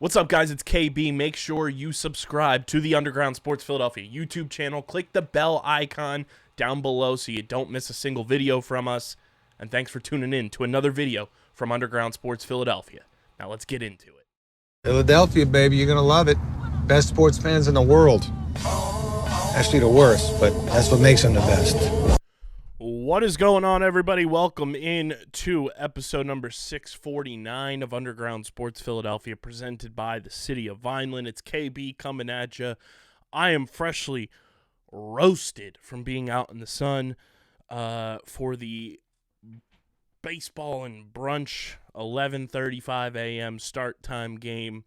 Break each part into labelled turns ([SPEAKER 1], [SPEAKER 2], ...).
[SPEAKER 1] What's up, guys? It's KB. Make sure you subscribe to the Underground Sports Philadelphia YouTube channel. Click the bell icon down below so you don't miss a single video from us. And thanks for tuning in to another video from Underground Sports Philadelphia. Now let's get into it.
[SPEAKER 2] Philadelphia, baby, you're going to love it. Best sports fans in the world. Actually, the worst, but that's what makes them the best.
[SPEAKER 1] What is going on, everybody? Welcome in to episode number 649 of Underground Sports Philadelphia, presented by the City of Vineland. It's KB coming at you. I am freshly roasted from being out in the sun for the baseball and brunch 11:35 a.m. start time game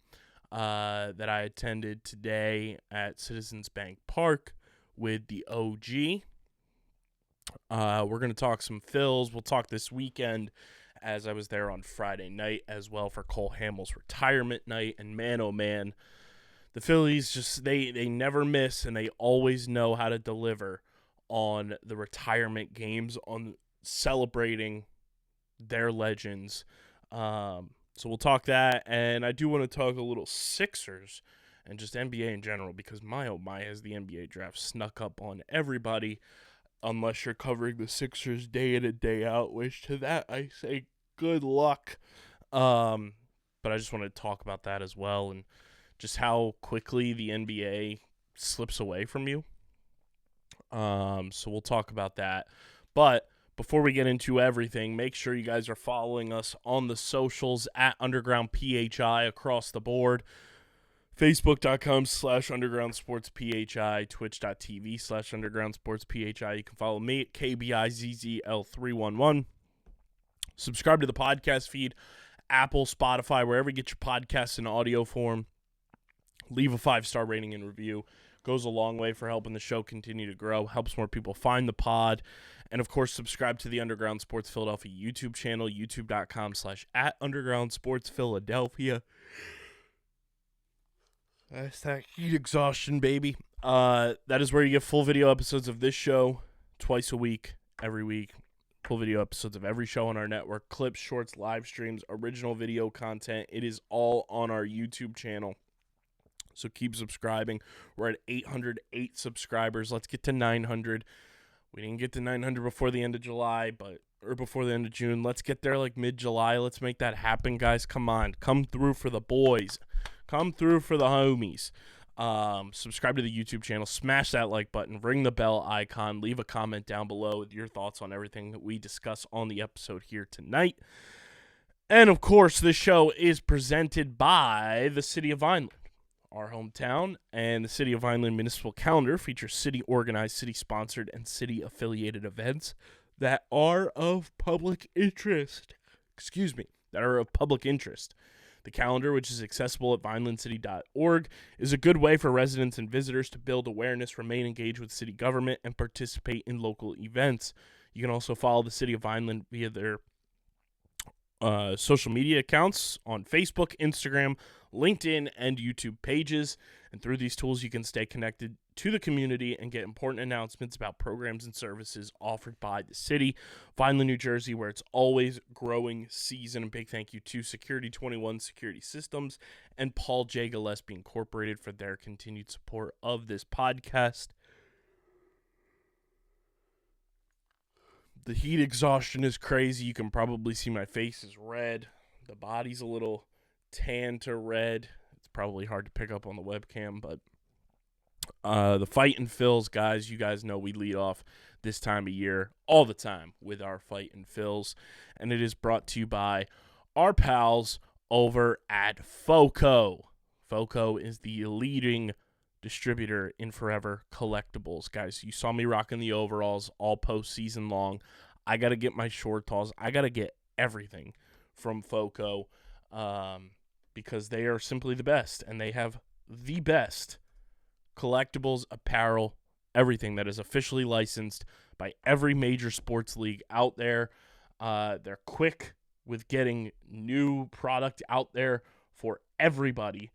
[SPEAKER 1] that I attended today at Citizens Bank Park with the OG. We're going to talk some Phils. We'll talk this weekend as I was there on Friday night as well for Cole Hamels' retirement night. And man, oh man, the Phillies just, they never miss and they always know how to deliver on the retirement games, on celebrating their legends. So we'll talk that. And I do want to talk a little Sixers and just NBA in general because my oh my, has the NBA draft snuck up on everybody. Unless you're covering the Sixers day in and day out, which to that I say good luck. But I just want to talk about that as well and just how quickly the NBA slips away from you. So we'll talk about that. But before we get into everything, make sure you guys are following us on the socials at Underground PHI across the board. Facebook.com/undergroundsportsphi, Twitch.tv/undergroundsportsphi. You can follow me at KBIZZL311. Subscribe to the podcast feed, Apple, Spotify, wherever you get your podcasts in audio form. Leave a 5-star rating and review. Goes a long way for helping the show continue to grow, helps more people find the pod. And, of course, subscribe to the Underground Sports Philadelphia YouTube channel, youtube.com/@undergroundsportsphiladelphia. That's that heat exhaustion, baby. That is where you get full video episodes of this show twice a week, every week. Full video episodes of every show on our network. Clips, shorts, live streams, original video content. It is all on our YouTube channel. So keep subscribing. We're at 808 subscribers. Let's get to 900. We didn't get to 900 before the end of July, or before the end of June. Let's get there like mid-July. Let's make that happen, guys. Come on. Come through for the boys. Come through for the homies. Subscribe to the YouTube channel. Smash that like button. Ring the bell icon. Leave a comment down below with your thoughts on everything that we discuss on the episode here tonight. And, of course, this show is presented by the City of Vineland, our hometown, and the City of Vineland Municipal Calendar features city-organized, city-sponsored, and city-affiliated events that are of public interest. The calendar, which is accessible at vinelandcity.org, is a good way for residents and visitors to build awareness, remain engaged with city government, and participate in local events. You can also follow the City of Vineland via their social media accounts on Facebook, Instagram, LinkedIn, and YouTube pages. And through these tools, you can stay connected to the community and get important announcements about programs and services offered by the city. Vineland, New Jersey, where it's always growing season. And big thank you to Security 21 Security Systems and Paul J. Gillespie Incorporated for their continued support of this podcast. The heat exhaustion is crazy. You can probably see my face is red. The body's a little tan to red. It's probably hard to pick up on the webcam, but the Fight and Phils, guys, you guys know we lead off this time of year all the time with our Fight and Phils, and it is brought to you by our pals over at FOCO. FOCO is the leading distributor in forever collectibles. Guys, you saw me rocking the overalls all postseason long. I got to get my shortalls. I got to get everything from FOCO because they are simply the best, and they have the best collectibles, apparel, everything that is officially licensed by every major sports league out there. They're quick with getting new product out there for everybody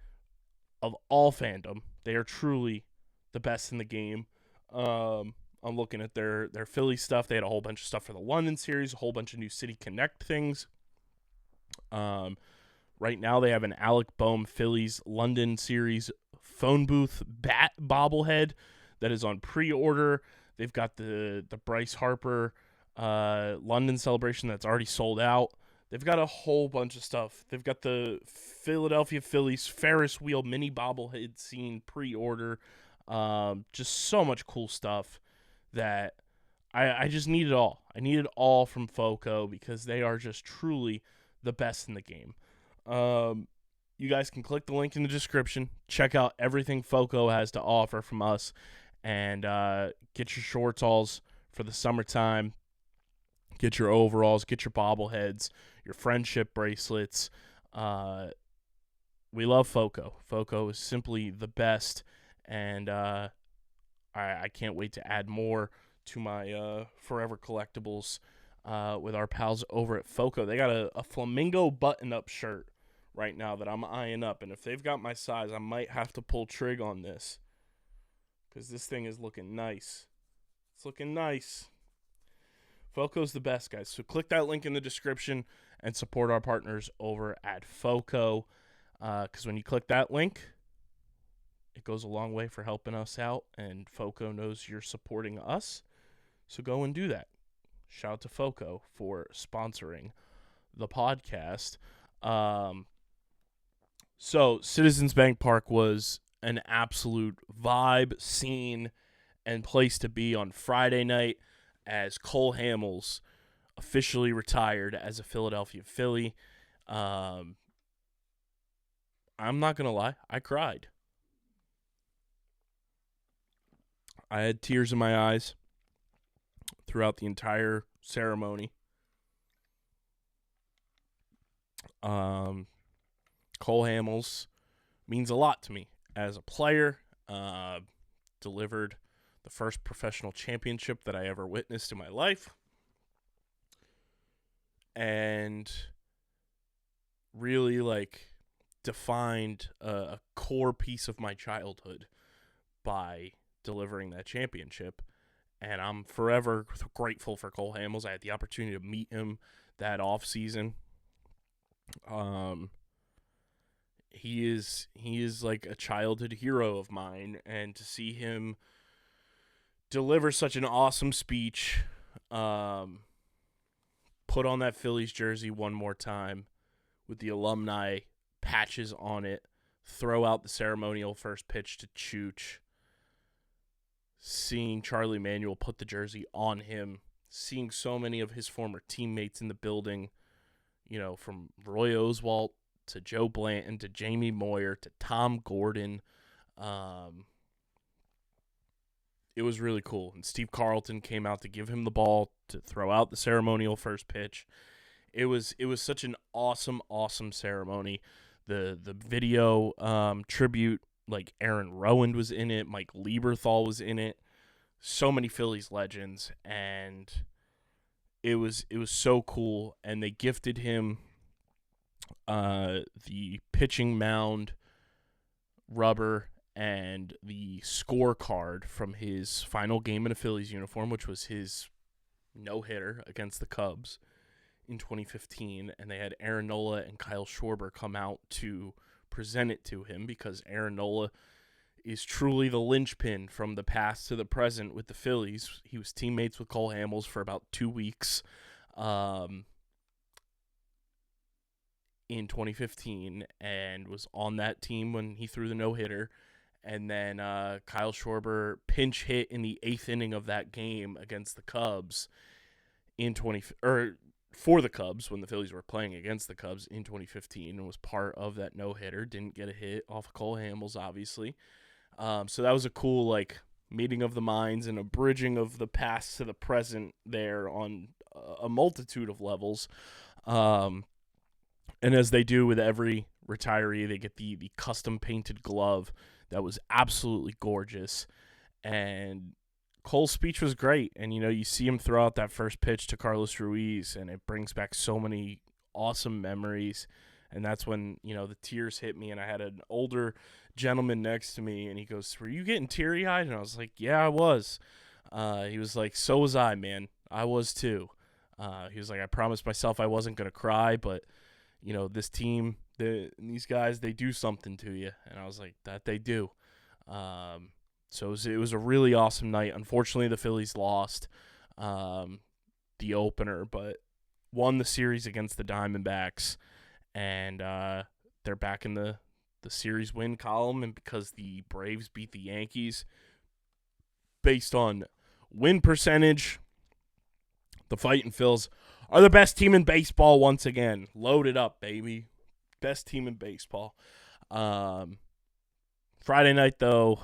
[SPEAKER 1] of all fandom. They are truly the best in the game. I'm looking at their Philly stuff. They had a whole bunch of stuff for the London series, a whole bunch of new City Connect things. Right now they have an Alec Boehm Phillies London Series phone booth bat bobblehead that is on pre-order. They've got the Bryce Harper London celebration that's already sold out. They've got a whole bunch of stuff. They've got the Philadelphia Phillies Ferris wheel mini bobblehead scene pre-order. Just so much cool stuff that I just need it all. I need it all from FOCO because they are just truly the best in the game. You guys can click the link in the description. Check out everything FOCO has to offer from us. And get your shorts alls for the summertime. Get your overalls. Get your bobbleheads. Your friendship bracelets. We love FOCO. FOCO is simply the best. And I can't wait to add more to my Forever Collectibles with our pals over at FOCO. They got a flamingo button-up shirt right now that I'm eyeing up. And if they've got my size, I might have to pull trig on this. Because this thing is looking nice. It's looking nice. FOCO's the best, guys. So click that link in the description and support our partners over at FOCO. Because when you click that link, it goes a long way for helping us out. And FOCO knows you're supporting us. So go and do that. Shout out to FOCO for sponsoring the podcast. So Citizens Bank Park was an absolute vibe, scene, and place to be on Friday night as Cole Hamels officially retired as a Philadelphia Philly. I'm not going to lie, I cried. I had tears in my eyes throughout the entire ceremony. Cole Hamels means a lot to me as a player. Delivered the first professional championship that I ever witnessed in my life. And really, defined a core piece of my childhood by delivering that championship. And I'm forever grateful for Cole Hamels. I had the opportunity to meet him that offseason. He is like a childhood hero of mine, and to see him deliver such an awesome speech, put on that Phillies jersey one more time with the alumni patches on it, throw out the ceremonial first pitch to Chooch, seeing Charlie Manuel put the jersey on him, seeing so many of his former teammates in the building, from Roy Oswalt to Joe Blanton to Jamie Moyer to Tom Gordon. It was really cool. And Steve Carlton came out to give him the ball to throw out the ceremonial first pitch. It was such an awesome ceremony. The video tribute, like Aaron Rowand was in it, Mike Lieberthal was in it. So many Phillies legends, and it was so cool. And they gifted him the pitching mound rubber and the scorecard from his final game in a Phillies uniform, which was his no-hitter against the Cubs in 2015. And they had Aaron Nola and Kyle Schwarber come out to present it to him because Aaron Nola is truly the linchpin from the past to the present with the Phillies. He was teammates with Cole Hamels for about 2 weeks. In 2015, and was on that team when he threw the no-hitter. And then Kyle Schwarber pinch hit in the 8th inning of that game against the Cubs for the Cubs when the Phillies were playing against the Cubs in 2015, and was part of that no-hitter. Didn't get a hit off of Cole Hamels, obviously. So that was a cool meeting of the minds and a bridging of the past to the present there on a multitude of levels. And as they do with every retiree, they get the custom painted glove that was absolutely gorgeous. And Cole's speech was great. And, you see him throw out that first pitch to Carlos Ruiz, and it brings back so many awesome memories. And that's when, the tears hit me. And I had an older gentleman next to me, and he goes, "Were you getting teary-eyed?" And I was like, "Yeah, I was." He was like, "So was I, man. I was too." He was like, "I promised myself I wasn't going to cry, but this team these guys, they do something to you. And I was like, that they do. So it was a really awesome night. Unfortunately, the Phillies lost the opener, but won the series against the Diamondbacks. And they're back in the series win column. And because the Braves beat the Yankees based on win percentage, the Fightin' Phils are the best team in baseball once again. Load it up, baby. Best team in baseball. Friday night, though,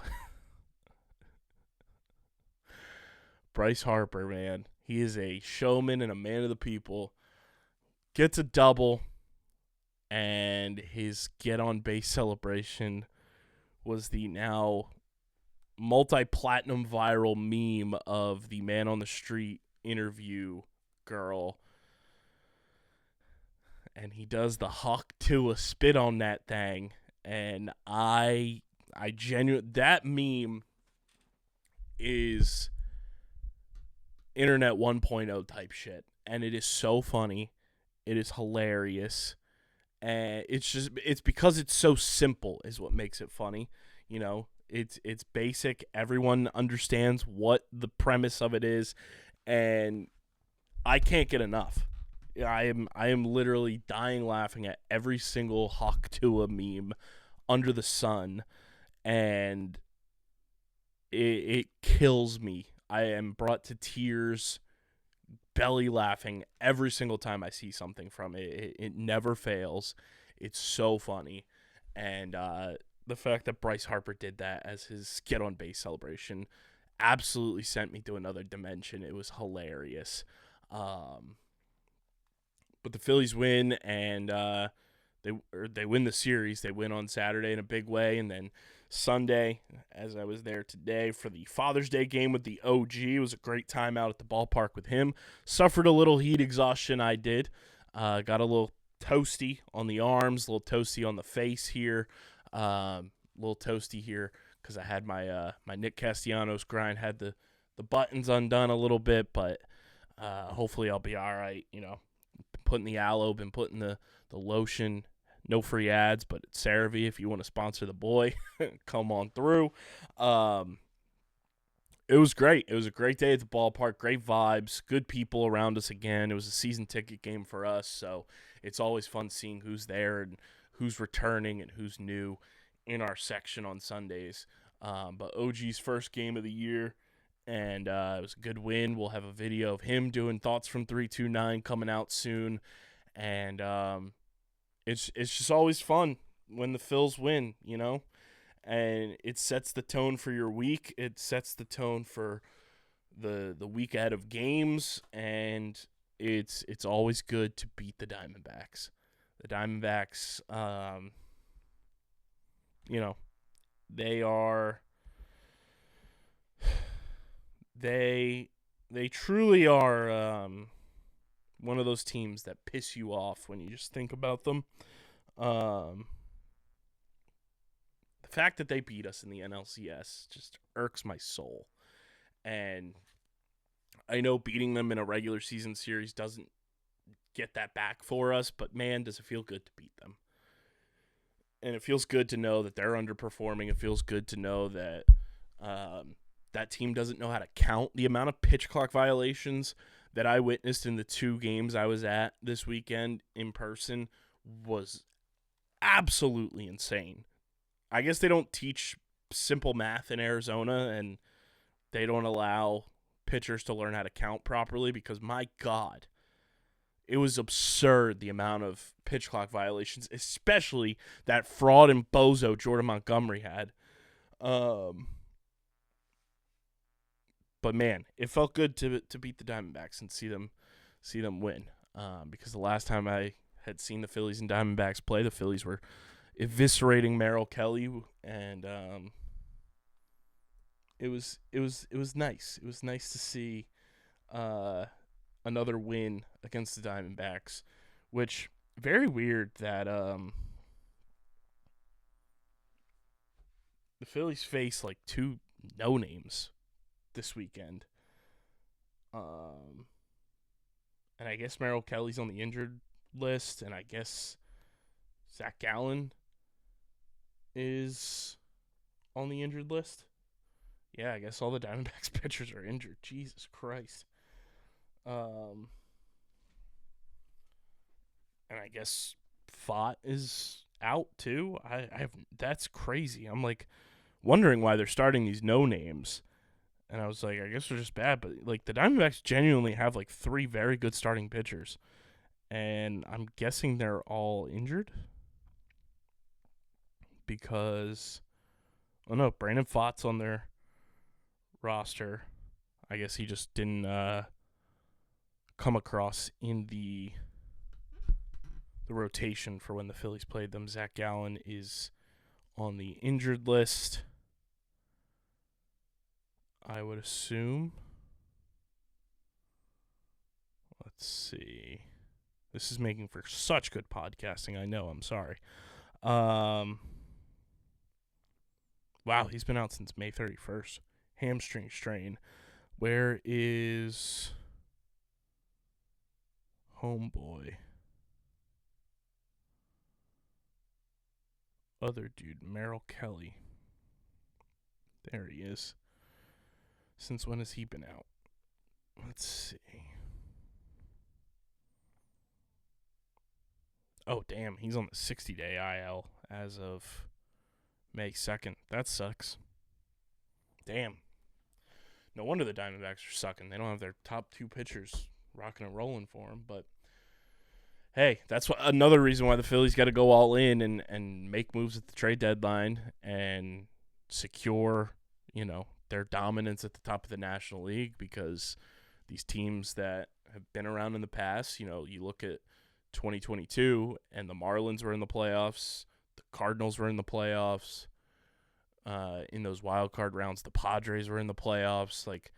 [SPEAKER 1] Bryce Harper, man. He is a showman and a man of the people. Gets a double, and his get-on-base celebration was the now multi-platinum viral meme of the man on the street interview girl. And he does the huck to a spit on that thing. And I genuinely, that meme is internet 1.0 type shit. And it is so funny. It is hilarious. And it's because it's so simple is what makes it funny. You know, it's basic. Everyone understands what the premise of it is. And I can't get enough. I am literally dying laughing at every single Hawk Tua meme under the sun, and it kills me. I am brought to tears, belly laughing every single time I see something from it. It never fails. It's so funny, and the fact that Bryce Harper did that as his get on base celebration absolutely sent me to another dimension. It was hilarious. But the Phillies win, and they win the series. They win on Saturday in a big way, and then Sunday, as I was there today for the Father's Day game with the OG, it was a great time out at the ballpark with him. Suffered a little heat exhaustion, I did. Got a little toasty on the arms, a little toasty on the face here, a little toasty here because I had my Nick Castellanos grind, had the buttons undone a little bit, but hopefully I'll be all right, you know. Putting the aloe, been putting the lotion. No free ads, but it's CeraVe if you want to sponsor the boy. Come on through. It was great. It was a great day at the ballpark. Great vibes. Good people around us again. It was a season ticket game for us, so it's always fun seeing who's there and who's returning and who's new in our section on Sundays. But OG's first game of the year, and it was a good win. We'll have a video of him doing Thoughts from 329 coming out soon. And it's just always fun when the Phils win, you know? And it sets the tone for your week. It sets the tone for the week ahead of games. And it's always good to beat the Diamondbacks. The Diamondbacks, you know, they are... They truly are one of those teams that piss you off when you just think about them. The fact that they beat us in the NLCS just irks my soul. And I know beating them in a regular season series doesn't get that back for us, but man, does it feel good to beat them. And it feels good to know that they're underperforming. It feels good to know that that team doesn't know how to count. The amount of pitch clock violations that I witnessed in the 2 games I was at this weekend in person was absolutely insane. I guess they don't teach simple math in Arizona, and they don't allow pitchers to learn how to count properly because, my God, it was absurd the amount of pitch clock violations, especially that fraud and bozo Jordan Montgomery had. But man, it felt good to beat the Diamondbacks and see them win. Because the last time I had seen the Phillies and Diamondbacks play, the Phillies were eviscerating Merrill Kelly, and it was nice. It was nice to see another win against the Diamondbacks, which very weird that the Phillies face like 2 no names this weekend. And I guess Merrill Kelly's on the injured list, and I guess Zach Gallen is on the injured list. Yeah, I guess all the Diamondbacks pitchers are injured. Jesus Christ. And I guess Fott is out too. I have that's crazy. I'm like wondering why they're starting these no names. And I was like, I guess they're just bad, but like the Diamondbacks genuinely have like 3 very good starting pitchers. And I'm guessing they're all injured because Brandon Fott's on their roster. I guess he just didn't come across in the rotation for when the Phillies played them. Zach Gallen is on the injured list, I would assume. Let's see. This is making for such good podcasting. I know. I'm sorry. Wow, he's been out since May 31st. Hamstring strain. Where is homeboy? Other dude, Merrill Kelly. There he is. Since when has he been out? Let's see. Oh, damn. He's on the 60-day IL as of May 2nd. That sucks. Damn. No wonder the Diamondbacks are sucking. They don't have their top 2 pitchers rocking and rolling for them. But, hey, that's another reason why the Phillies got to go all in and make moves at the trade deadline and secure, their dominance at the top of the National League, because these teams that have been around in the past, you look at 2022 and the Marlins were in the playoffs, the Cardinals were in the playoffs, in those wild card rounds, the Padres were in the playoffs, like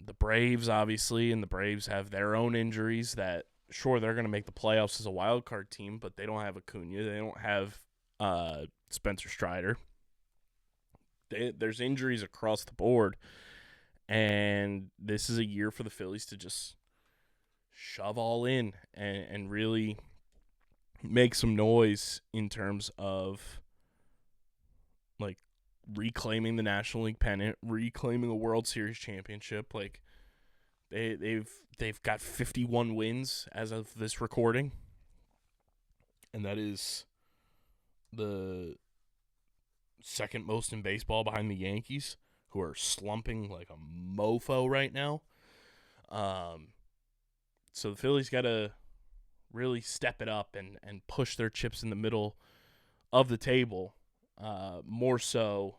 [SPEAKER 1] the Braves obviously, and the Braves have their own injuries that, sure, they're going to make the playoffs as a wild card team, but they don't have Acuna, they don't have Spencer Strider. There's injuries across the board, and this is a year for the Phillies to just shove all in and really make some noise in terms of like reclaiming the National League pennant, reclaiming a World Series championship. Like they've got 51 wins as of this recording, and that is the second most in baseball behind the Yankees, who are slumping like a mofo right now. So the Phillies got to really step it up and push their chips in the middle of the table, more so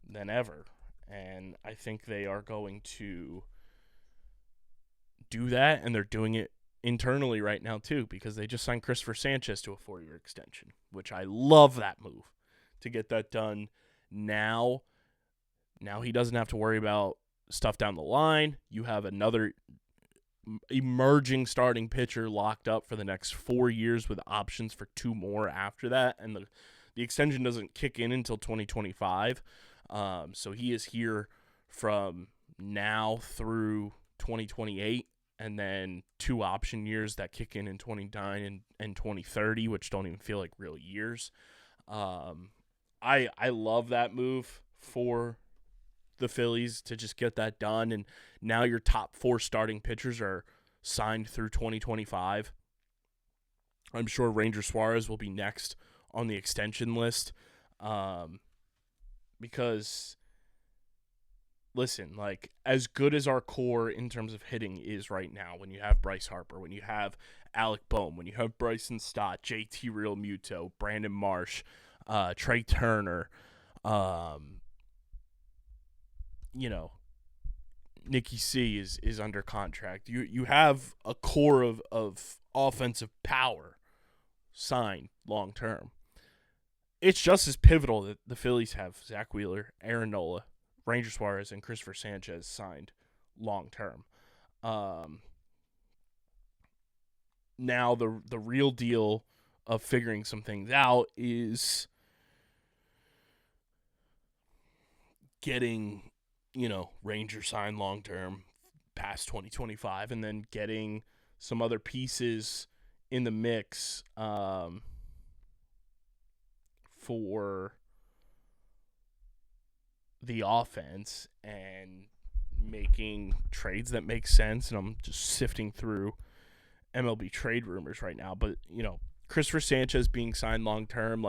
[SPEAKER 1] than ever. And I think they are going to do that, and they're doing it internally right now too, because they just signed Cristopher Sanchez to a 4-year extension, which I love that move to get that done now. Now he doesn't have to worry about stuff down the line. You have another emerging starting pitcher locked up for the next 4 years with options for 2 more after that, and the extension doesn't kick in until 2025. So he is here from now through 2028, and then 2 option years that kick in 29 and 2030, which don't even feel like real years. I love that move for the Phillies to just get that done, and now your top 4 starting pitchers are signed through 2025. I'm sure Ranger Suarez will be next on the extension list, because, listen, like, as good as our core in terms of hitting is right now, when you have Bryce Harper, when you have Alec Boehm, when you have Bryson Stott, JT Realmuto, Brandon Marsh, Trey Turner, Nicky C is under contract. You have a core of offensive power signed long term. It's just as pivotal that the Phillies have Zach Wheeler, Aaron Nola, Ranger Suarez, and Cristopher Sanchez signed long term. Now the real deal of figuring some things out is getting, Ranger signed long term past 2025, and then getting some other pieces in the mix for the offense and making trades that make sense. And I'm just sifting through MLB trade rumors right now. But, Cristopher Sanchez being signed long-term,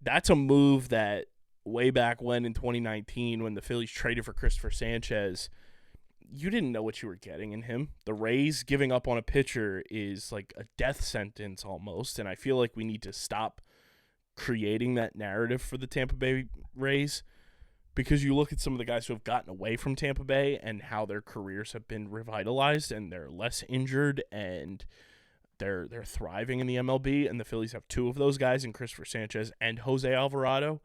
[SPEAKER 1] that's a move that way back when in 2019 when the Phillies traded for Cristopher Sanchez, you didn't know what you were getting in him. The Rays giving up on a pitcher is like a death sentence almost, and I feel like we need to stop creating that narrative for the Tampa Bay Rays, because you look at some of the guys who have gotten away from Tampa Bay and how their careers have been revitalized and they're less injured and they're thriving in the MLB, and the Phillies have two of those guys in Cristopher Sanchez and Jose Alvarado.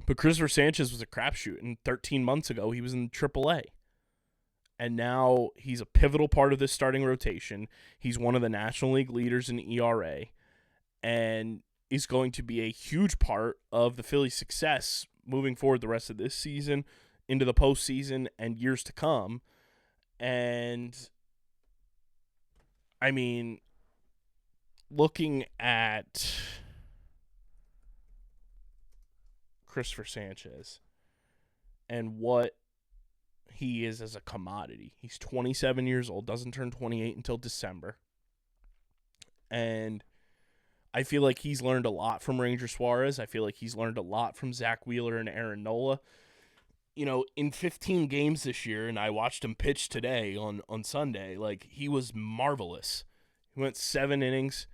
[SPEAKER 1] But Cristopher Sanchez was a crapshoot, and 13 months ago he was in AAA. And now he's a pivotal part of this starting rotation. He's one of the National League leaders in ERA, and is going to be a huge part of the Phillies' success moving forward the rest of this season, into the postseason, and years to come. And, I mean, looking at Cristopher Sanchez and what he is as a commodity. He's 27 years old, doesn't turn 28 until December. And I feel like he's learned a lot from Ranger Suarez. I feel like he's learned a lot from Zach Wheeler and Aaron Nola. In 15 games this year, and I watched him pitch today on Sunday, he was marvelous. He went 7 innings,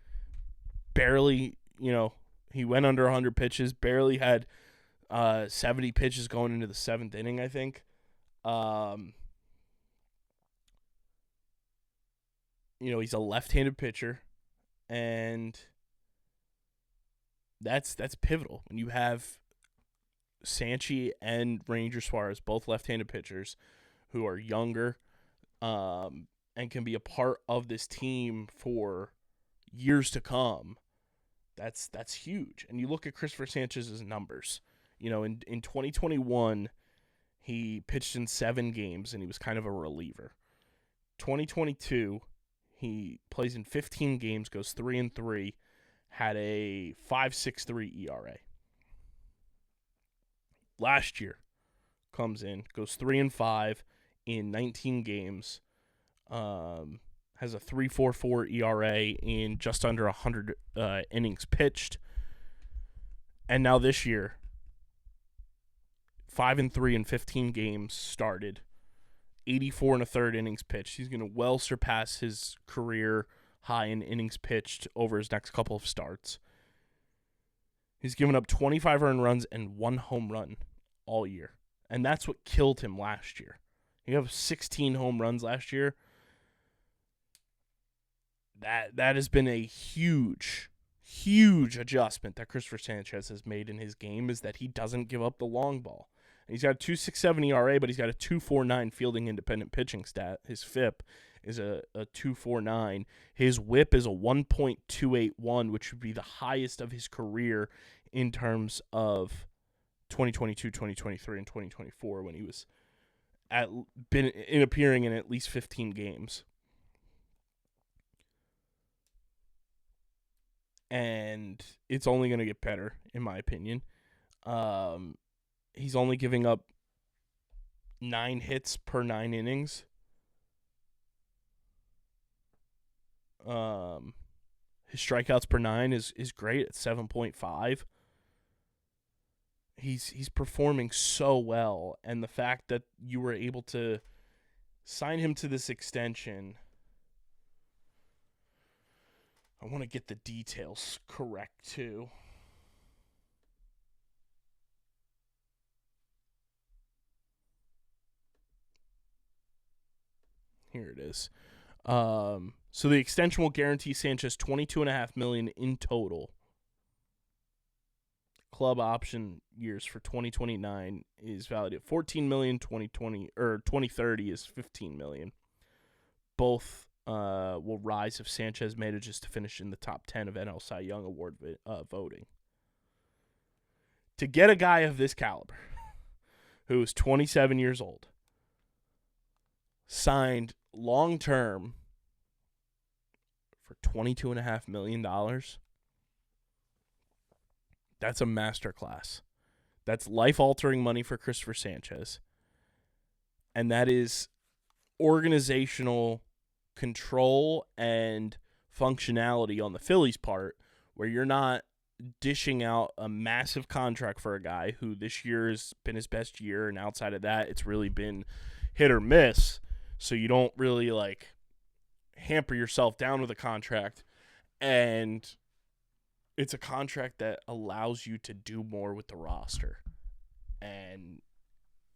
[SPEAKER 1] barely, he went under 100 pitches, barely had 70 pitches going into the 7th inning, I think. He's a left-handed pitcher, and that's pivotal when you have Sanchez and Ranger Suarez, both left-handed pitchers who are younger, and can be a part of this team for years to come. That's huge. And you look at Cristopher Sanchez's numbers. In 2021, he pitched in 7 games, and he was kind of a reliever. 2022, he plays in 15 games, goes 3-3, had a 5.63 ERA. Last year, comes in, goes 3-5 in 19 games, has a 3.44 ERA in just under 100 innings pitched. And now this year, 5-3 in 15 games started, 84 1/3 innings pitched. He's going to well surpass his career high in innings pitched over his next couple of starts. He's given up 25 earned runs and 1 home run all year. And that's what killed him last year. He had 16 home runs last year. That has been a huge adjustment that Cristopher Sanchez has made in his game, is that he doesn't give up the long ball. And he's got a 2.67 ERA, but he's got a 2.49 fielding independent pitching stat. His FIP is a 2.49. His WHIP is a 1.281, which would be the highest of his career in terms of 2022, 2023, and 2024, when he was appearing in at least 15 games. And it's only going to get better, in my opinion. He's only giving up 9 hits per 9 innings. His strikeouts per 9 is great at 7.5. He's performing so well, and the fact that you were able to sign him to this extension, I want to get the details correct too. Here it is. So the extension will guarantee Sanchez $22.5 million in total. Club option years for 2029 is valued at $14 million. 2030 is $15 million. Both will rise if Sanchez manages to finish in the top 10 of NL Cy Young Award voting. To get a guy of this caliber, who is 27 years old, signed long-term for $22.5 million, That's a masterclass. That's life-altering money for Cristopher Sanchez. And that is organizational control and functionality on the Phillies' part, where you're not dishing out a massive contract for a guy who this year has been his best year, and outside of that, it's really been hit or miss. So you don't really like hamper yourself down with a contract, and it's a contract that allows you to do more with the roster. And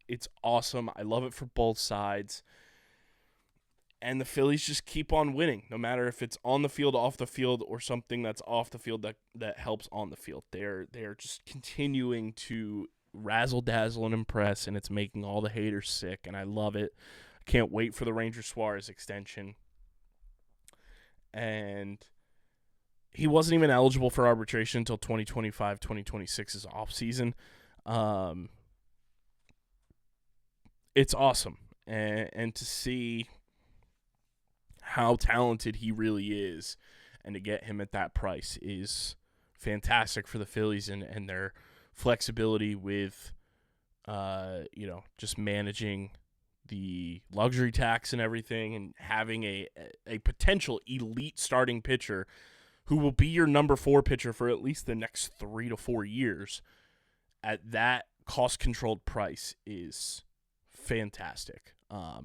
[SPEAKER 1] it's awesome. I love it for both sides. And the Phillies just keep on winning, no matter if it's on the field, off the field, or something that's off the field that helps on the field. They're just continuing to razzle-dazzle and impress, and it's making all the haters sick, and I love it. I can't wait for the Ranger-Suarez extension. And he wasn't even eligible for arbitration until 2025-2026's offseason. It's awesome. And to see how talented he really is, and to get him at that price is fantastic for the Phillies and their flexibility with, just managing the luxury tax and everything, and having a potential elite starting pitcher who will be your number 4 pitcher for at least the next 3 to 4 years at that cost-controlled price is fantastic.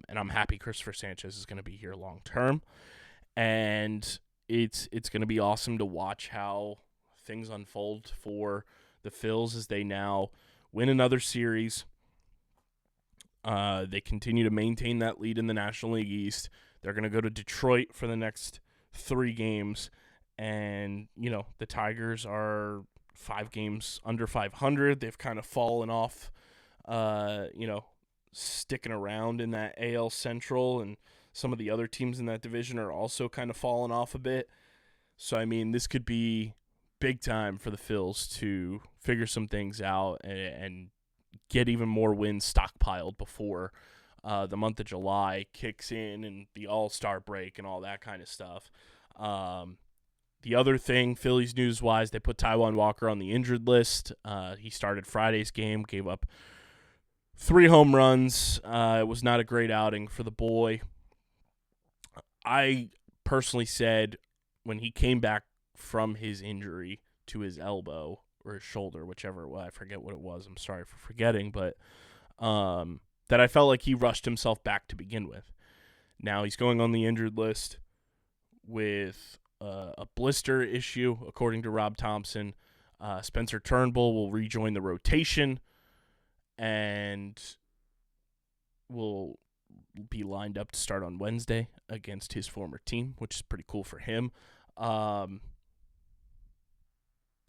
[SPEAKER 1] And I'm happy Cristopher Sanchez is going to be here long term, and it's going to be awesome to watch how things unfold for the Phils as they now win another series. They continue to maintain that lead in the National League East. They're going to go to Detroit for the next 3 games, and the Tigers are 5 games under 500. They've kind of fallen off, sticking around in that AL Central, and some of the other teams in that division are also kind of falling off a bit. So, this could be big time for the Phils to figure some things out and get even more wins stockpiled before the month of July kicks in and the All-Star break and all that kind of stuff. The other thing, Phillies news-wise, they put Taijuan Walker on the injured list. He started Friday's game, gave up 3 home runs. It was not a great outing for the boy. I personally said when he came back from his injury to his elbow or his shoulder, whichever, I forget what it was. I'm sorry for forgetting, but that I felt like he rushed himself back to begin with. Now he's going on the injured list with a blister issue, according to Rob Thompson. Spencer Turnbull will rejoin the rotation and will be lined up to start on Wednesday against his former team, which is pretty cool for him. But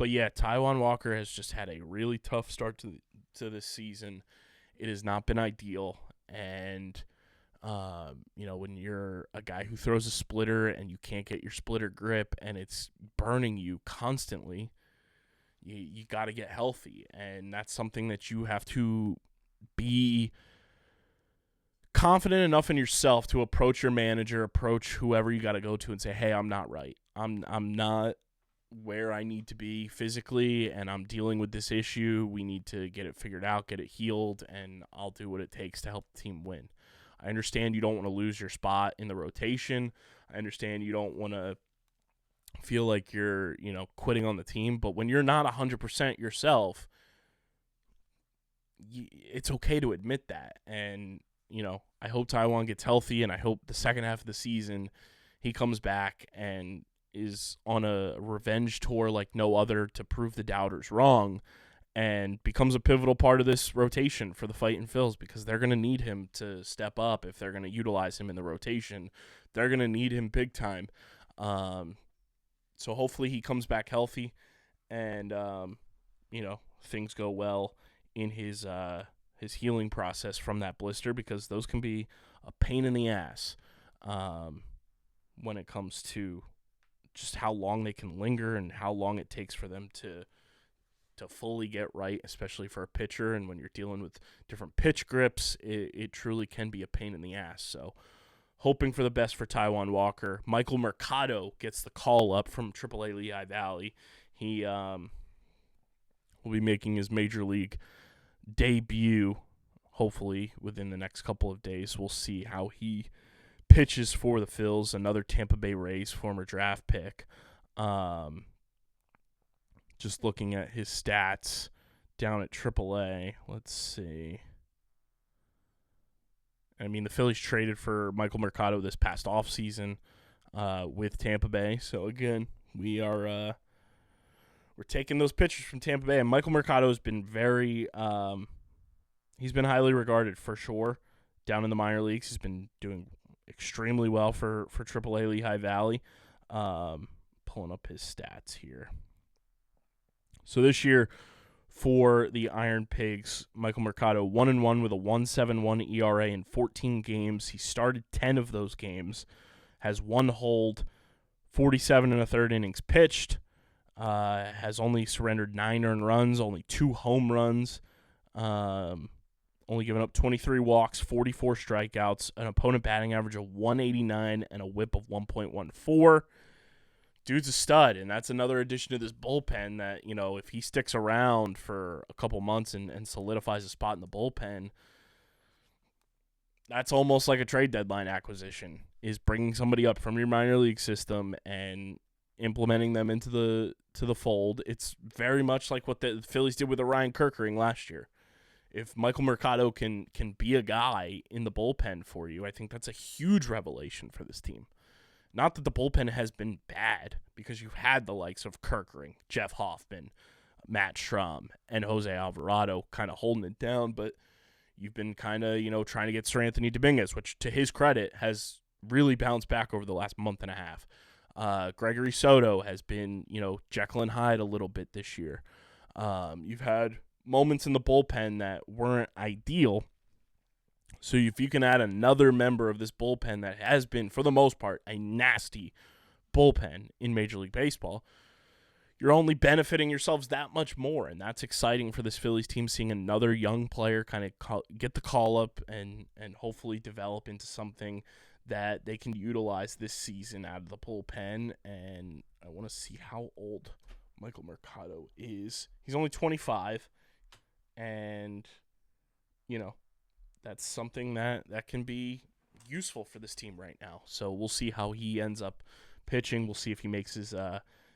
[SPEAKER 1] yeah, Taijuan Walker has just had a really tough start to this season. It has not been ideal, and when you're a guy who throws a splitter and you can't get your splitter grip and it's burning you constantly, you got to get healthy, and that's something that you have to be confident enough in yourself to approach your manager, approach whoever you got to go to, and say, "Hey, I'm not right. I'm not where I need to be physically, and I'm dealing with this issue. We need to get it figured out, get it healed, and I'll do what it takes to help the team win." I understand you don't want to lose your spot in the rotation. I understand you don't want to feel like you're, quitting on the team. But when you're not 100% yourself, it's okay to admit that. And, I hope Taijuan gets healthy, and I hope the second half of the season he comes back and is on a revenge tour like no other to prove the doubters wrong, and becomes a pivotal part of this rotation for the Fightin' Phils, because they're going to need him to step up if they're going to utilize him in the rotation. They're going to need him big time. So hopefully he comes back healthy and, things go well in his healing process from that blister, because those can be a pain in the ass when it comes to just how long they can linger and how long it takes for them to fully get right, especially for a pitcher. And when you're dealing with different pitch grips, it truly can be a pain in the ass. So hoping for the best for Taijuan Walker. Michael Mercado gets the call up from AAA Lehigh Valley. He will be making his major league debut, hopefully within the next couple of days. We'll see how he pitches for the Phils, another Tampa Bay Rays former draft pick. Just looking at his stats down at AAA. Let's see. I mean, the Phillies traded for Michael Mercado this past offseason with Tampa Bay. So, again, we're taking those pitchers from Tampa Bay. And Michael Mercado has been he's been highly regarded for sure down in the minor leagues. He's been doing extremely well for AAA Lehigh Valley. Pulling up his stats here. So this year for the Iron Pigs, Michael Mercado 1-1 with a 1.71 ERA in 14 games. He started 10 of those games, has one hold, 47 1/3 innings pitched, has only surrendered 9 earned runs, only 2 home runs, only given up 23 walks, 44 strikeouts, an opponent batting average of 189 and a whip of 1.14. Dude's a stud, and that's another addition to this bullpen that, you know, if he sticks around for a couple months and solidifies a spot in the bullpen, that's almost like a trade deadline acquisition, is bringing somebody up from your minor league system and implementing them into the fold. It's very much like what the Phillies did with Ryan Kerkering last year. If Michael Mercado can be a guy in the bullpen for you, I think that's a huge revelation for this team. Not that the bullpen has been bad, because you've had the likes of Kerkering, Jeff Hoffman, Matt Schramm, and Jose Alvarado kind of holding it down, but you've been kind of, you know, trying to get Sir Anthony Dominguez, which to his credit has really bounced back over the last month and a half. Gregory Soto has been, you know, Jekyll and Hyde a little bit this year. You've had moments in the bullpen that weren't ideal. So if you can add another member of this bullpen that has been, for the most part, a nasty bullpen in Major League Baseball, you're only benefiting yourselves that much more, and that's exciting for this Phillies team, seeing another young player kind of get the call up and hopefully develop into something that they can utilize this season out of the bullpen. And I want to see how old Michael Mercado is. He's only 25, and, you know, that's something that can be useful for this team right now. So we'll see how he ends up pitching. We'll see if he makes his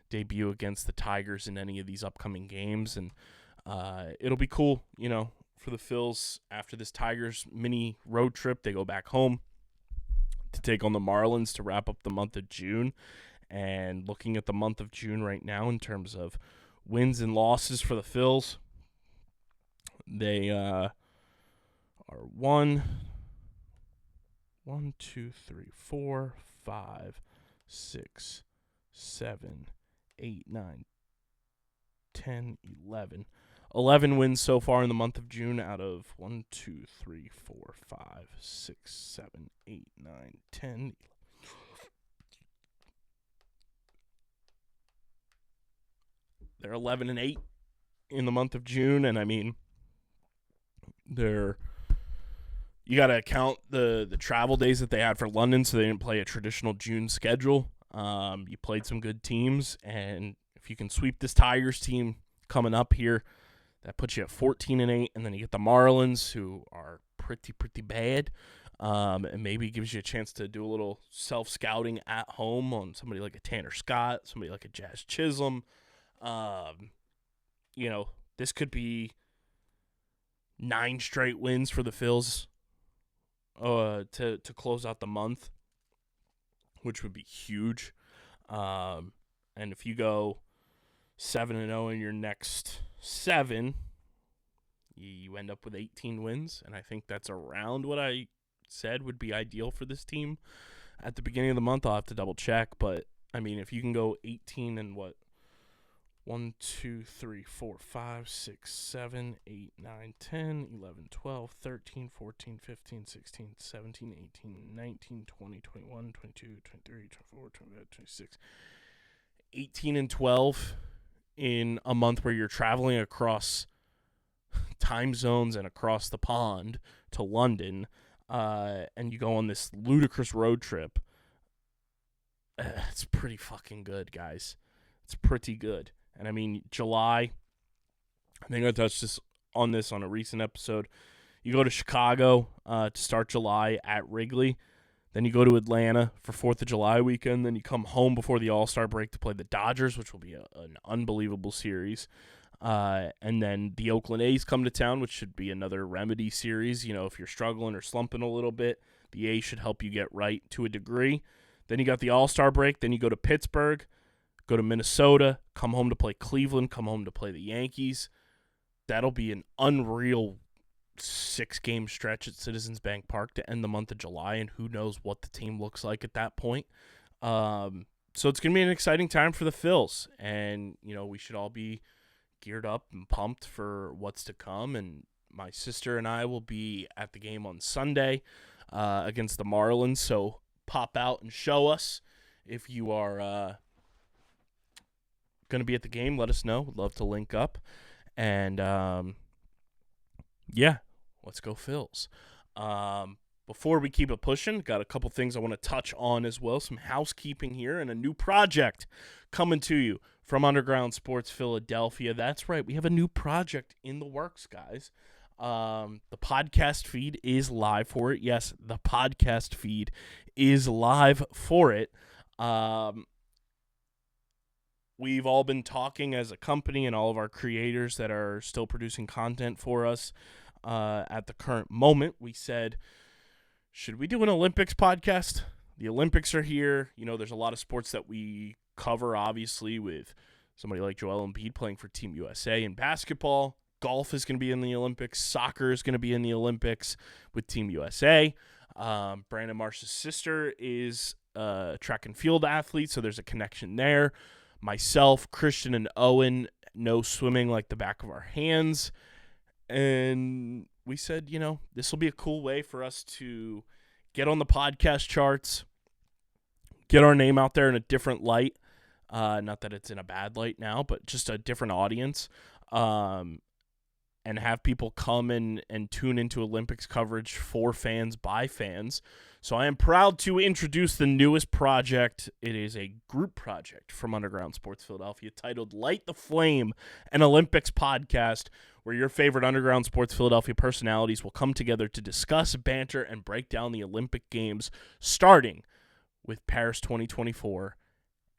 [SPEAKER 1] debut against the Tigers in any of these upcoming games. And it'll be cool, you know, for the Phils after this Tigers mini road trip. They go back home to take on the Marlins to wrap up the month of June. And looking at the month of June right now in terms of wins and losses for the Phils, they are 1, 2, 3, 4, 5, 6, 7, 8, 9, 10, 11. 11 wins so far in the month of June out of 1, 2, 3, 4, 5, 6, 7, 8, 9, 10. They're 11-8 in the month of June, and I mean, you got to account the travel days that they had for London, so they didn't play a traditional June schedule. You played some good teams, and if you can sweep this Tigers team coming up here, that puts you at 14-8, and then you get the Marlins, who are pretty bad, and maybe gives you a chance to do a little self-scouting at home on somebody like a Tanner Scott, somebody like a Jazz Chisholm. You know, this could be 9 straight wins for the Phils to close out the month, which would be huge. And if you go 7-0 in your next 7, you end up with 18 wins, and I think that's around what I said would be ideal for this team at the beginning of the month. I'll have to double check, but I mean, if you can go 18 and 1, 2, 3, 4, 5, 6, 7, 8, 9, 10, 11, 12, 13, 14, 15, 16, 17, 18, 19, 20, 21, 22, 23, 24, 25, 26. 18 and 12 in a month where you're traveling across time zones and across the pond to London, and you go on this ludicrous road trip. It's pretty fucking good, guys. It's pretty good. And I mean, July, I think I touched on this on a recent episode. You go to Chicago to start July at Wrigley. Then you go to Atlanta for 4th of July weekend. Then you come home before the All-Star break to play the Dodgers, which will be an unbelievable series. And then the Oakland A's come to town, which should be another remedy series. You know, if you're struggling or slumping a little bit, the A's should help you get right to a degree. Then you got the All-Star break. Then you go to Pittsburgh, go to Minnesota, come home to play Cleveland, come home to play the Yankees. That'll be an unreal 6-game stretch at Citizens Bank Park to end the month of July, and who knows what the team looks like at that point. So it's going to be an exciting time for the Phils, and, you know, we should all be geared up and pumped for what's to come, and my sister and I will be at the game on Sunday against the Marlins, so pop out and show us if you are going to be at the game. Let us know. We'd love to link up. And, yeah, let's go Phils. Before we keep it pushing, got a couple things I want to touch on as well. Some housekeeping here and a new project coming to you from Underground Sports Philadelphia. That's right. We have a new project in the works, guys. The podcast feed is live for it. Yes, the podcast feed is live for it. We've all been talking as a company and all of our creators that are still producing content for us at the current moment. We said, should we do an Olympics podcast? The Olympics are here. You know, there's a lot of sports that we cover, obviously, with somebody like Joel Embiid playing for Team USA in basketball. Golf is going to be in the Olympics. Soccer is going to be in the Olympics with Team USA. Brandon Marsh's sister is a track and field athlete, so there's a connection there. Myself, Christian, and Owen know swimming like the back of our hands. And we said, you know, this will be a cool way for us to get on the podcast charts, get our name out there in a different light. Not that it's in a bad light now, but just a different audience. And have people come and tune into Olympics coverage for fans, by fans. So I am proud to introduce the newest project. It is a group project from Underground Sports Philadelphia titled Light the Flame, an Olympics podcast, where your favorite Underground Sports Philadelphia personalities will come together to discuss, banter, and break down the Olympic Games, starting with Paris 2024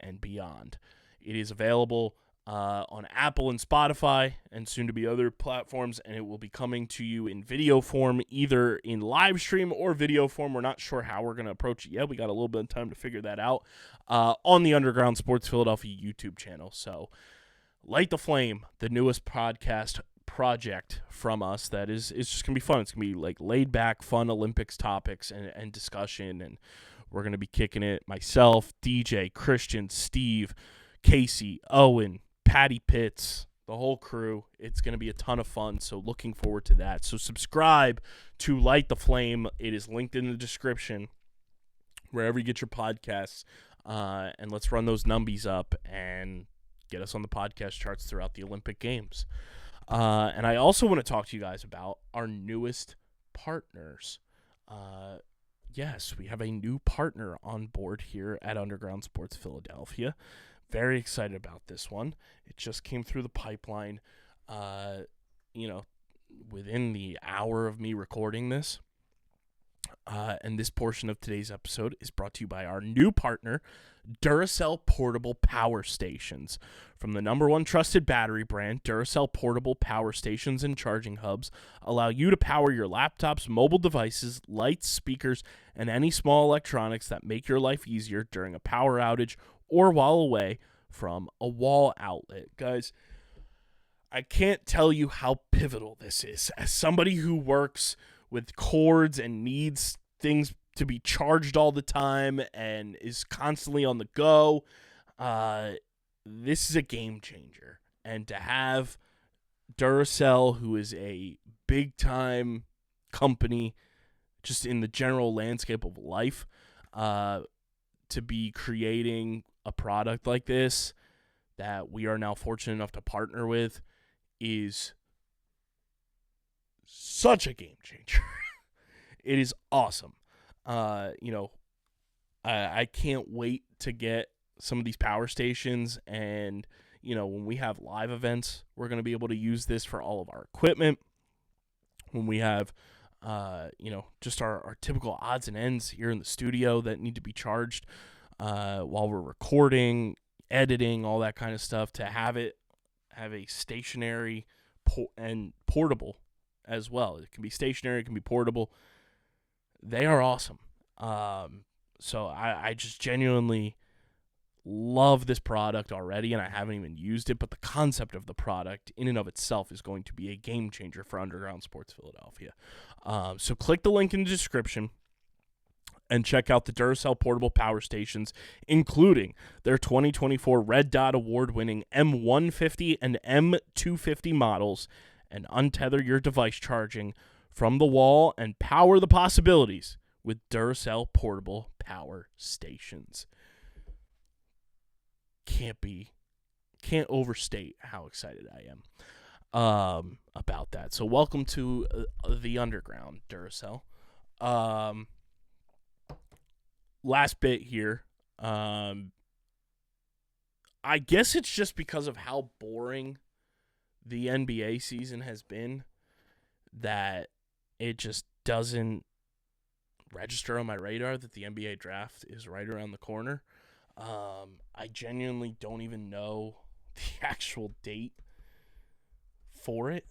[SPEAKER 1] and beyond. It is available on Apple and Spotify and soon to be other platforms, and it will be coming to you in video form, either in live stream or video form. We're not sure how we're going to approach it yet. We got a little bit of time to figure that out on the Underground Sports Philadelphia YouTube channel. So Light the Flame, the newest podcast project from us that is just going to be fun. It's going to be like laid back, fun Olympics topics and discussion, and we're going to be kicking it. Myself, DJ, Christian, Steve, Casey, Owen, Patty Pitts, the whole crew. It's going to be a ton of fun, so looking forward to that. So subscribe to Light the Flame. It is linked in the description, wherever you get your podcasts, and let's run those numbies up and get us on the podcast charts throughout the Olympic Games. And I also want to talk to you guys about our newest partners. Yes, we have a new partner on board here at Underground Sports Philadelphia. Very excited about this one. It just came through the pipeline, within the hour of me recording this. And this portion of today's episode is brought to you by our new partner, Duracell Portable Power Stations. From the #1 trusted battery brand, Duracell Portable Power Stations and charging hubs allow you to power your laptops, mobile devices, lights, speakers, and any small electronics that make your life easier during a power outage or while away from a wall outlet. Guys, I can't tell you how pivotal this is. As somebody who works with cords and needs things to be charged all the time and is constantly on the go, this is a game changer. And to have Duracell, who is a big-time company just in the general landscape of life, to be creating a product like this that we are now fortunate enough to partner with is such a game changer. It is awesome. I can't wait to get some of these power stations and, when we have live events, we're going to be able to use this for all of our equipment. When we have, just our typical odds and ends here in the studio that need to be charged while we're recording, editing, all that kind of stuff, to have a stationary and portable as well. It can be stationary, it can be portable. They are awesome. So I just genuinely love this product already, and I haven't even used it, but the concept of the product in and of itself is going to be a game changer for Underground Sports Philadelphia. So click the link in the description and check out the Duracell portable power stations, including their 2024 Red Dot Award-winning M150 and M250 models, and untether your device charging from the wall and power the possibilities with Duracell portable power stations. Can't overstate how excited I am about that. So welcome to the Underground, Duracell. Last bit here. I guess it's just because of how boring the NBA season has been that it just doesn't register on my radar that the NBA draft is right around the corner. I genuinely don't even know the actual date for it.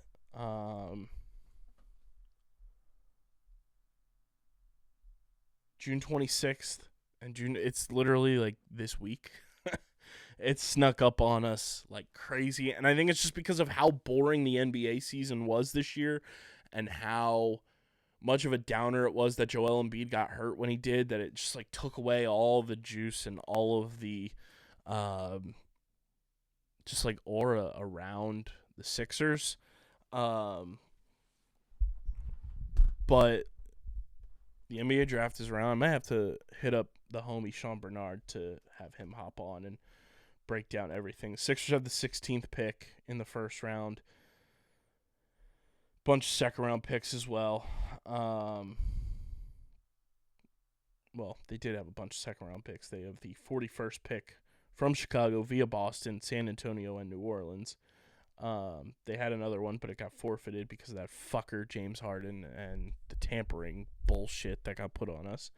[SPEAKER 1] June 26th and it's literally like this week. It snuck up on us like crazy, and I think it's just because of how boring the NBA season was this year and how much of a downer it was that Joel Embiid got hurt when he did, that it just like took away all the juice and all of the just like aura around the Sixers. But the NBA draft is around. I might have to hit up the homie Sean Bernard to have him hop on and break down everything. Sixers have the 16th pick in the first round. Bunch of second round picks as well. Well, they did have a bunch of second round picks. They have the 41st pick from Chicago via Boston, San Antonio, and New Orleans. They had another one, but it got forfeited because of that fucker James Harden and the tampering bullshit that got put on us.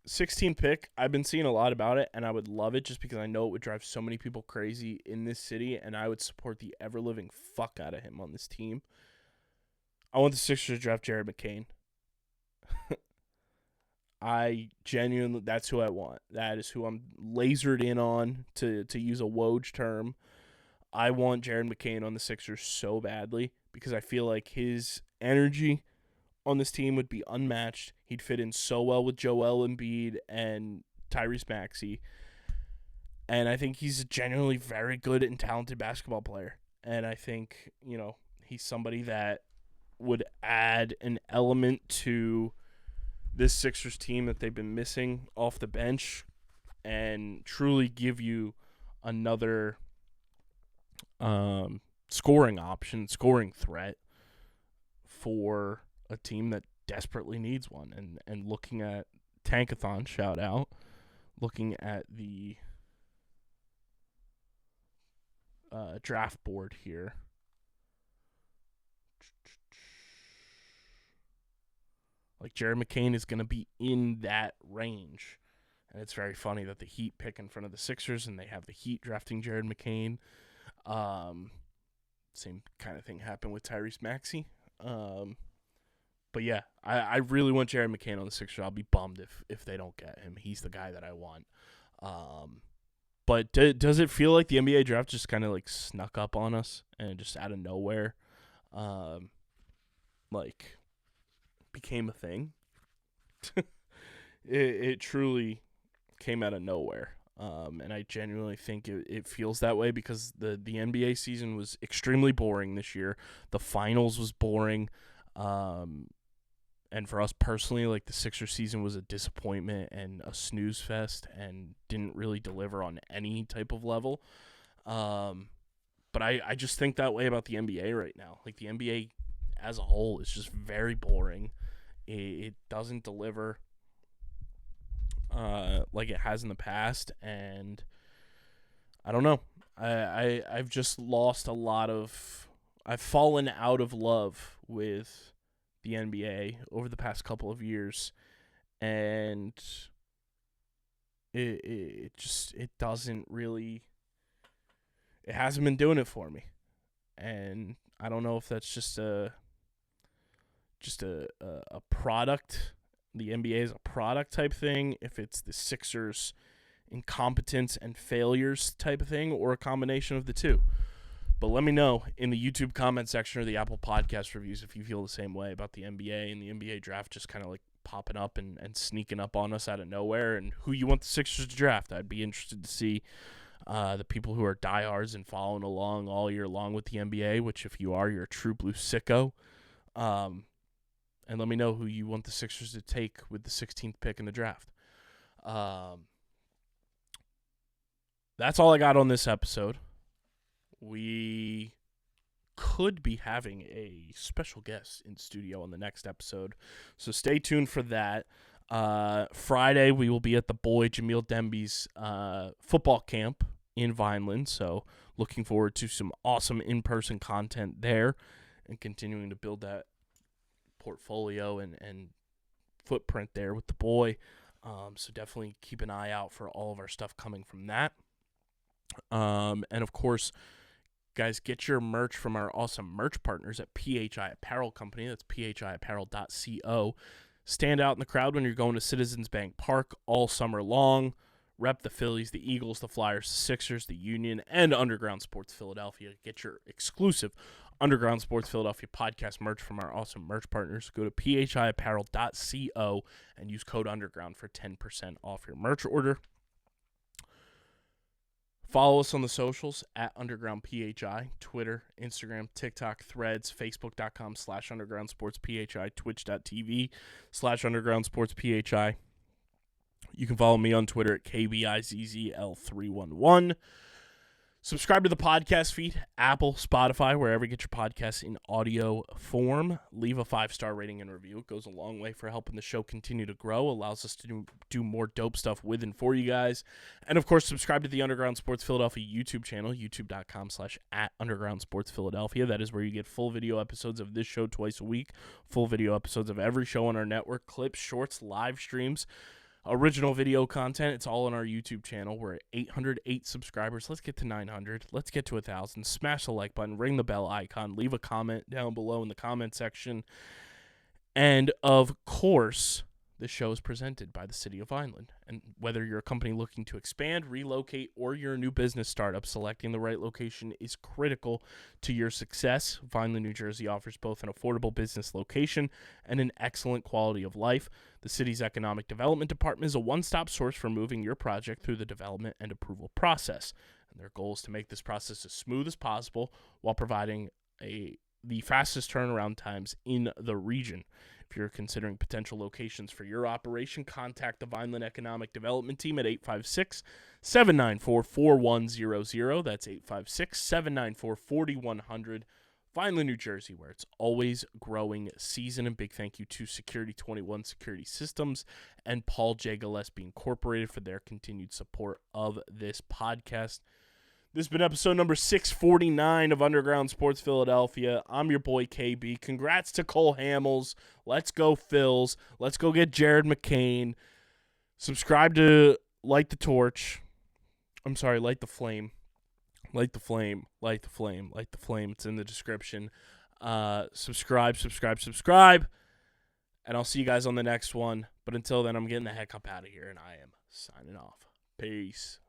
[SPEAKER 1] 16 pick, I've been seeing a lot about it, and I would love it just because I know it would drive so many people crazy in this city, and I would support the ever-living fuck out of him on this team. I want the Sixers to draft Jared McCain. I genuinely, that's who I want. That is who I'm lasered in on, to use a Woj term. I want Jared McCain on the Sixers so badly because I feel like his energy on this team would be unmatched. He'd fit in so well with Joel Embiid and Tyrese Maxey. And I think he's a genuinely very good and talented basketball player. And I think, he's somebody that would add an element to this Sixers team that they've been missing off the bench and truly give you another scoring option, scoring threat for a team that desperately needs one. And looking at Tankathon, shout out, looking at the draft board here. Like, Jared McCain is going to be in that range. And it's very funny that the Heat pick in front of the Sixers and they have the Heat drafting Jared McCain. Same kind of thing happened with Tyrese Maxey. But yeah, I really want Jared McCain on the Sixers. I'll be bummed if they don't get him. He's the guy that I want. But does it feel like the NBA draft just kind of like snuck up on us and just out of nowhere, became a thing? It truly came out of nowhere. And I genuinely think it feels that way because the NBA season was extremely boring this year. The finals was boring. And for us personally, like, the Sixers season was a disappointment and a snooze fest and didn't really deliver on any type of level. But I just think that way about the NBA right now. Like, the NBA as a whole is just very boring. It doesn't deliver. like it has in the past, and I don't know. I've just lost a lot of. I've fallen out of love with the NBA over the past couple of years, and it doesn't really. It hasn't been doing it for me, and I don't know if that's just a product. The NBA is a product type thing. If it's the Sixers' incompetence and failures type of thing, or a combination of the two. But let me know in the YouTube comment section or the Apple Podcast reviews if you feel the same way about the NBA and the NBA draft just kind of like popping up and sneaking up on us out of nowhere, and who you want the Sixers to draft. I'd be interested to see the people who are diehards and following along all year long with the NBA, which if you are, you're a true blue sicko. And let me know who you want the Sixers to take with the 16th pick in the draft. That's all I got on this episode. We could be having a special guest in studio on the next episode, so stay tuned for that. Friday, we will be at the boy Jamil Demby's football camp in Vineland, so looking forward to some awesome in-person content there and continuing to build that portfolio and footprint there with the boy. So definitely keep an eye out for all of our stuff coming from that. And of course, guys, get your merch from our awesome merch partners at PHI Apparel Company. That's phiapparel.co. Stand out in the crowd when you're going to Citizens Bank Park all summer long. Rep the Phillies, the Eagles, the Flyers, the Sixers, the Union, and Underground Sports Philadelphia. Get your exclusive Underground Sports Philadelphia podcast merch from our awesome merch partners. Go to phiapparel.co and use code Underground for 10% off your merch order. Follow us on the socials at Underground PHI, Twitter, Instagram, TikTok, Threads, Facebook.com/Underground Sports PHI, Twitch.tv/Underground Sports PHI. You can follow me on Twitter at KBIZZL311. Subscribe to the podcast feed, Apple, Spotify, wherever you get your podcasts in audio form. Leave a 5-star rating and review. It goes a long way for helping the show continue to grow, allows us to do more dope stuff with and for you guys. And, of course, subscribe to the Underground Sports Philadelphia YouTube channel, youtube.com/@Underground Sports Philadelphia. That is where you get full video episodes of this show twice a week, full video episodes of every show on our network, clips, shorts, live streams, original video content. It's all on our YouTube channel. We're at 808 subscribers. Let's get to 900. Let's get to 1,000. Smash the like button. Ring the bell icon. Leave a comment down below in the comment section. And, of course, this show is presented by the City of Vineland. And whether you're a company looking to expand, relocate, or you're a new business startup, selecting the right location is critical to your success. Vineland, New Jersey offers both an affordable business location and an excellent quality of life. The city's economic development department is a one-stop source for moving your project through the development and approval process. And their goal is to make this process as smooth as possible while providing the fastest turnaround times in the region. If you're considering potential locations for your operation, contact the Vineland Economic Development Team at 856-794-4100. That's 856-794-4100. Vineland, New Jersey, where it's always growing season. And big thank you to Security 21 Security Systems and Paul J. Gillespie Incorporated for their continued support of this podcast. This has been episode number 649 of Underground Sports Philadelphia. I'm your boy KB. Congrats to Cole Hamels. Let's go Phils. Let's go get Jared McCain. Subscribe to Light the Torch. I'm sorry, Light the Flame. Light the Flame. Light the Flame. Light the Flame. It's in the description. Subscribe. And I'll see you guys on the next one. But until then, I'm getting the heck up out of here, and I am signing off. Peace.